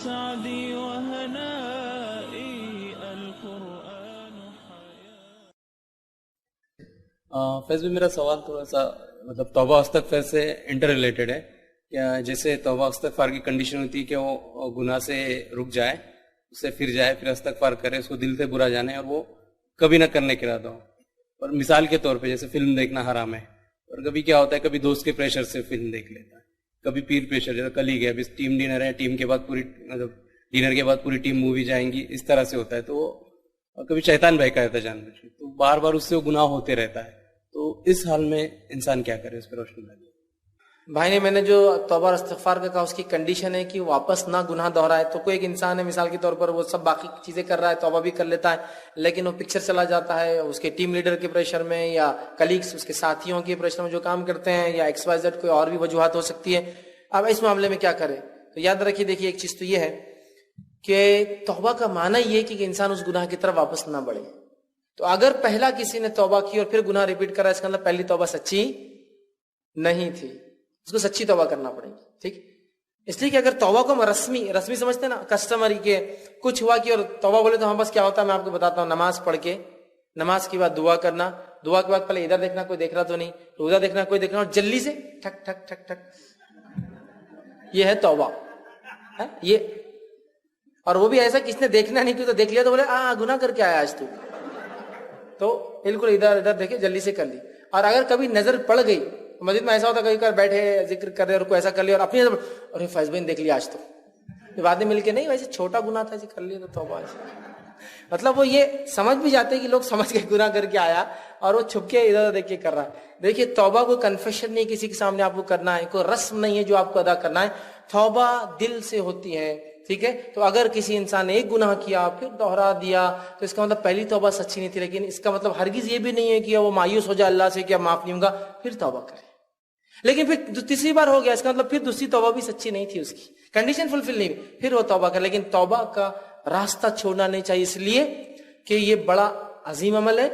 سعدي وهنائي القرآن حياة. فیض بھی میرا سوال تھوڑا سا مطلب توبہ استغفار سے انٹر ریلیٹڈ ہے. کیا جیسے توبہ استغفار کی کنڈیشن ہوتی ہے کہ وہ گناہ سے رک جائے, اس سے پھر جائے, پھر استغفار کرے, اس کو دل سے برا جانے اور وہ کبھی نہ کرنے کا ارادہ ہو. اور مثال کے طور پہ جیسے فلم دیکھنا حرام ہے, اور کبھی کیا ہوتا ہے کبھی دوست کے پریشر سے فلم دیکھ لیتا ہے, کبھی پیر پریشر, جیسے کل ہی گیا ابھی ٹیم ڈنر ہے, ٹیم کے بعد پوری مطلب ڈنر کے بعد پوری ٹیم مووی جائیں گی, اس طرح سے ہوتا ہے. تو وہ کبھی شیطان بہکا رہتا ہے جان بوجھ کے, تو بار بار اس سے وہ گناہ ہوتے رہتا ہے. تو اس حال میں انسان کیا کرے, اس پہ روشنی ڈالیے. بھائی نے میں نے جو توبہ اور استغفار کا کہا اس کی کنڈیشن ہے کہ واپس نہ گناہ دہرائے. تو کوئی ایک انسان ہے مثال کے طور پر وہ سب باقی چیزیں کر رہا ہے, توبہ بھی کر لیتا ہے, لیکن وہ پکچر چلا جاتا ہے اس کے ٹیم لیڈر کے پریشر میں, یا کلیگس اس کے ساتھیوں کے پریشر میں جو کام کرتے ہیں, یا ایکس وائی زیڈ کوئی اور بھی وجوہات ہو سکتی ہے. اب اس معاملے میں کیا کرے؟ تو یاد رکھیے, دیکھیے ایک چیز تو یہ ہے کہ توبہ کا معنی یہ کہ انسان اس گناہ کی طرف واپس نہ بڑھے. تو اگر پہلا کسی نے توبہ کی اور پھر گناہ ریپیٹ کرا, اس کا مطلب پہلی توبہ سچی نہیں تھی, اس کو سچی توبہ کرنا پڑے گی. ٹھیک, اس لیے کہ اگر توبہ کو ہم رسمی سمجھتے ہیں نا, کسٹمری کے کچھ ہوا کہ اور توبہ بولے تو ہم بس کیا ہوتا ہے میں آپ کو بتاتا ہوں, نماز پڑھ کے نماز کے بعد دعا کرنا, دعا کے بعد پہلے ادھر دیکھنا کوئی دیکھ رہا تو نہیں, ادھر دیکھنا کوئی دیکھ رہا, اور جلدی سے ٹھک ٹھک ٹھک ٹھک, یہ ہے توبہ. یہ اور وہ بھی ایسا کس نے دیکھنا نہیں کیوں, تو دیکھ لیا تو بولے گناہ کر کے آیا آج تو بالکل ادھر ادھر دیکھے جلدی سے کر لی. اور اگر کبھی نظر پڑ گئی, مسجد میں ایسا ہوتا کبھی کر بیٹھے ذکر کر رہے اور کوئی ایسا کر لیا اور اپنی ارے فیض بھائی نے دیکھ لیا آج تو, یہ بعد میں مل کے نہیں ویسے چھوٹا گناہ تھا ایسے کر لیا تو توبہ. مطلب وہ یہ سمجھ بھی جاتے ہیں کہ لوگ سمجھ کے گناہ کر کے آیا اور وہ چھپ کے ادھر دیکھ کے کر رہا ہے. دیکھیے توبہ کوئی کنفیشن نہیں کسی کے سامنے آپ کو کرنا ہے, کوئی رسم نہیں ہے جو آپ کو ادا کرنا ہے, توبہ دل سے ہوتی ہے. ٹھیک ہے, تو اگر کسی انسان نے ایک گناہ کیا پھر دوہرا دیا تو اس کا مطلب پہلی توبہ سچی نہیں تھی, لیکن اس کا مطلب ہرگز یہ بھی نہیں ہے کہ وہ مایوس ہو جائے اللہ سے کہ معاف نہیں ہوں گا, پھر توبہ کرے. لیکن پھر تیسری بار ہو گیا, اس کا مطلب پھر دوسری توبہ بھی سچی نہیں تھی, اس کی کنڈیشن فلفل نہیں, پھر وہ توبہ کرے. لیکن توبہ کا راستہ چھوڑنا نہیں چاہیے, اس لیے کہ یہ بڑا عظیم عمل ہے,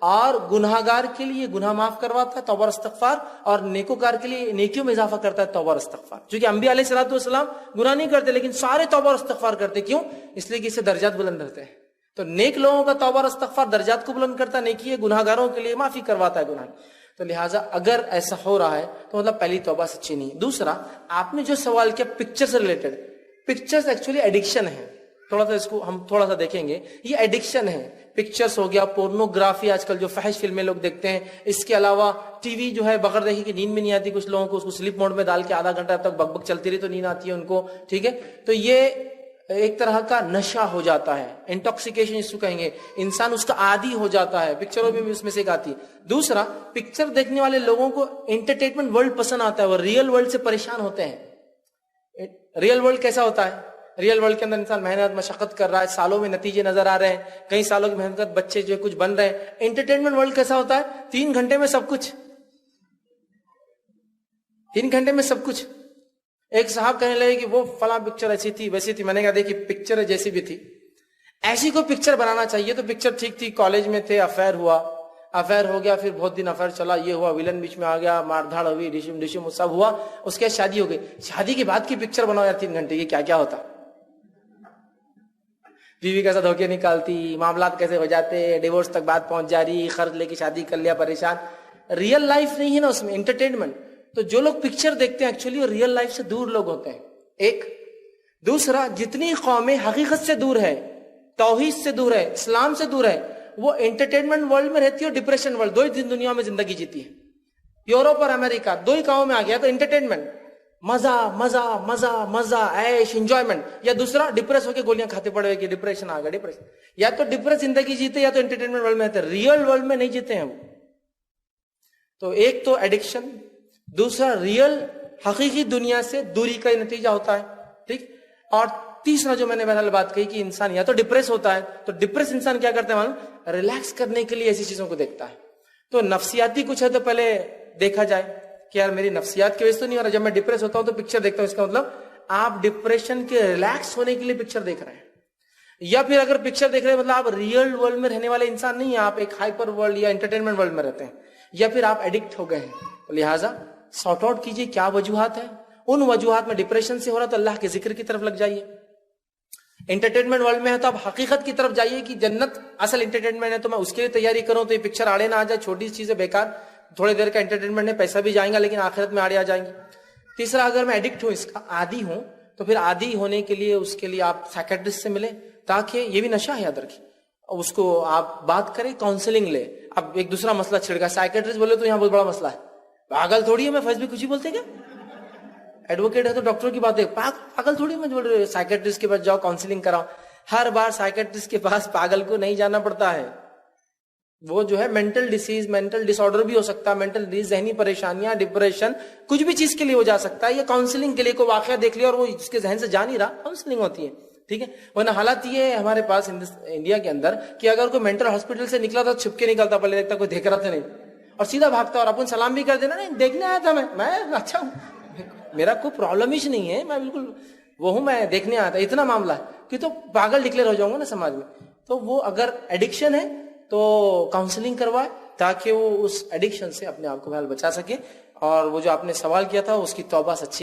اور گناہگار کے لیے گناہ معاف کرواتا ہے توبہ اور استغفار, اور نیکوکار کے لیے نیکیوں میں اضافہ کرتا ہے توبہ اور استغفار. چونکہ انبیاء علیہ الصلوۃ والسلام گناہ نہیں کرتے لیکن سارے توبہ اور استغفار کرتے. کیوں؟ اس لیے کہ اس سے درجات بلند رہتے ہیں. تو نیک لوگوں کا توبہ اور استغفار درجات کو بلند کرتا ہے, نیکی ہے, گناہگاروں کے لیے معافی کرواتا ہے گناہ. تو لہٰذا اگر ایسا ہو رہا ہے تو مطلب پہلی توبہ سچی نہیں. دوسرا, آپ نے جو سوال کیا پکچر سے ریلیٹڈ, پکچرز ایکچولی ایڈکشن ہے. تھوڑا سا اس کو ہم تھوڑا سا دیکھیں گے, یہ ایڈکشن ہے. پکچرز ہو گیا, پورنوگرافی آج کل جو فحش فلمیں لوگ دیکھتے ہیں, اس کے علاوہ ٹی وی جو ہے بغیر دیکھے کہ نیند میں نہیں آتی کچھ لوگوں کو, اس کو سلیپ موڈ میں ڈال کے آدھا گھنٹہ تک بک بک چلتی رہی تو نیند آتی ہے ان کو. ٹھیک ہے, تو یہ ایک طرح کا نشہ ہو جاتا ہے, انٹاکسیکیشن اس کو کہیں گے, انسان اس کا عادی ہو جاتا ہے. پکچروں میں بھی اس میں سے ایک آتی ہے. دوسرا, پکچر دیکھنے والے لوگوں کو انٹرٹینمنٹ ورلڈ پسند آتا ہے, وہ ریئل ورلڈ سے پریشان ہوتے ہیں. ریئل ورلڈ کیسا ہوتا ہے؟ ریئل ورلڈ کے اندر انسان محنت مشقت کر رہا ہے, سالوں میں نتیجے نظر آ رہے ہیں, کئی سالوں کی محنت کر بچے جو کچھ بن رہے ہیں. انٹرٹینمنٹ ورلڈ کیسا ہوتا ہے؟ 3 گھنٹے میں سب کچھ, 3 گھنٹے میں سب کچھ. ایک صاحب کہنے لگے کہ وہ فلاں پکچر ایسی تھی ویسی تھی. میں نے کہا دیکھیے پکچر جیسی بھی تھی, ایسی کوئی پکچر بنانا چاہیے. تو پکچر ٹھیک تھی, کالج میں تھے, افیئر ہوا, افیئر ہو گیا, پھر بہت دن افیئر چلا, یہ ہوا, ولن بیچ میں آ گیا, مار دھاڑ ہوئی, ڈشم سب ہوا, اس کے بعد شادی ہو گئی. شادی کے بعد کی پکچر بناؤ یار 3 گھنٹے, یہ کیا کیا ہوتا, بیوی کیسا دھوکے نکالتی, معاملات کیسے ہو جاتے, ڈیورس تک بات پہنچ جا رہی, قرض لے کے شادی کر لیا, پریشان. ریئل لائف نہیں ہے نا اس میں, انٹرٹینمنٹ. تو جو لوگ پکچر دیکھتے ہیں ایکچولی وہ ریئل لائف سے دور لوگ ہوتے ہیں. ایک دوسرا, جتنی قومیں حقیقت سے دور ہے, توحید سے دور ہے, اسلام سے دور ہے, وہ انٹرٹینمنٹ ورلڈ میں رہتی ہے, اور ڈپریشن ورلڈ, 2 ہی دنیا میں زندگی جیتی ہے. یورپ اور امریکہ 2 ہی کاموں میں آ گیا, تو انٹرٹینمنٹ مزہ مزہ مزہ مزہ, عیش, انجوائمنٹ, یا دوسرا ڈپریس ہو کے گولیاں کھاتے پڑے کہ ڈپریشن آ گیا. ڈپریشن, یا تو ڈپریس زندگی جیتے یا تو انٹرٹینمنٹ ورلڈ میں رہتے, ریئل ورلڈ میں نہیں جیتے ہیں وہ. تو ایک تو ایڈکشن, دوسرا ریئل حقیقی دنیا سے دوری کا نتیجہ ہوتا ہے. ٹھیک, اور تیسرا جو میں نے بہرحال بات کہی کہ انسان یا تو ڈپریس ہوتا ہے, تو ڈپریس انسان کیا کرتا ہے معلوم, ریلیکس کرنے کے لیے ایسی چیزوں کو دیکھتا ہے. تو نفسیاتی کچھ ہے تو پہلے دیکھا جائے کہ یار میری نفسیات کی وجہ سے تو نہیں ہو رہا, جب میں ڈپریس ہوتا ہوں تو پکچر دیکھتا ہوں, اس کا مطلب آپ ڈپریشن کے ریلیکس ہونے کے لیے پکچر دیکھ رہے ہیں. یا پھر اگر پکچر دیکھ رہے ہیں مطلب آپ ریئل ورلڈ میں رہنے والے انسان نہیں ہیں, آپ ایک ہائپر ورلڈ یا انٹرٹینمنٹ ورلڈ میں رہتے ہیں, یا پھر آپ ایڈکٹ ہو گئے ہیں. تو لہٰذا سارٹ آؤٹ کیجئے کیا وجوہات ہیں, ان وجوہات میں ڈپریشن سے ہو رہا تو اللہ کے ذکر کی طرف لگ جائیے, انٹرٹینمنٹ ورلڈ میں ہے تو آپ حقیقت کی طرف جائیے کہ جنت اصل انٹرٹینمنٹ ہے، تو میں اس کے لیے تیاری کروں تو یہ پکچر آڑے نہ آ جائے، چھوٹی سی چیزیں بیکار، تھوڑی دیر کا انٹرٹینمنٹ ہے، پیسہ بھی جائیں گا لیکن آخرت میں آڑے آ جائیں گے۔ تیسرا، اگر میں ایڈکٹ ہوں، اس کا عادی ہوں، تو پھر عادی ہونے کے لیے اس کے لیے آپ سائیکیٹرسٹ سے ملیں، تاکہ یہ بھی نشہ ہے یاد رکھیے، اس کو آپ بات کریں، کاؤنسلنگ لے۔ اب ایک دوسرا مسئلہ چھڑ گا، سائیکیٹرسٹ بولے تو یہاں بہت بڑا مسئلہ ہے، پاگل تھوڑی ہے میں فیس بھی کچھ ہی بولتے کیا، ایڈوکیٹ ہے تو ڈاکٹر کی بات ہے، پاگل تھوڑی میں بول رہے، سائیکیٹرسٹ کے پاس جاؤ، کاؤنسلنگ کراؤ۔ ہر بار سائیکیٹرسٹ کے پاس پاگل کو نہیں جانا پڑتا ہے، وہ جو ہے مینٹل ڈیسیز، مینٹل ڈس آرڈر بھی ہو سکتا ہے، مینٹل ڈیز، ذہنی پریشانیاں، ڈپریشن، کچھ بھی چیز کے لیے ہو جا سکتا ہے، یا کاؤنسلنگ کے لیے کوئی واقعہ دیکھ لیا اور وہ اس کے ذہن سے جا نہیں رہا، کاؤنسلنگ ہوتی ہے، ٹھیک ہے۔ ورنہ حالات یہ ہے ہمارے پاس انڈیا کے اندر کہ اگر کوئی مینٹل ہاسپٹل سے نکلا تو چھپ کے نکلتا، پہلے دیکھتا کوئی دیکھ رہا تو نہیں، اور سیدھا بھاگتا، اور اپن سلام بھی کر دینا، نہیں دیکھنے آیا تھا میں اچھا ہوں، میرا کوئی پرابلم ہی نہیں ہے، میں بالکل وہ ہوں، میں دیکھنے آیا تھا، اتنا معاملہ ہے کہ تو پاگل ڈکلیئر ہو جاؤں گا نا سماج میں۔ تو وہ اگر ایڈکشن ہے تو کاؤنسلنگ کروائے، تاکہ وہ اس ایڈکشن سے اپنے آپ کو بچا سکے۔ اور وہ جو آپ نے سوال کیا تھا اس کی توبہ سچی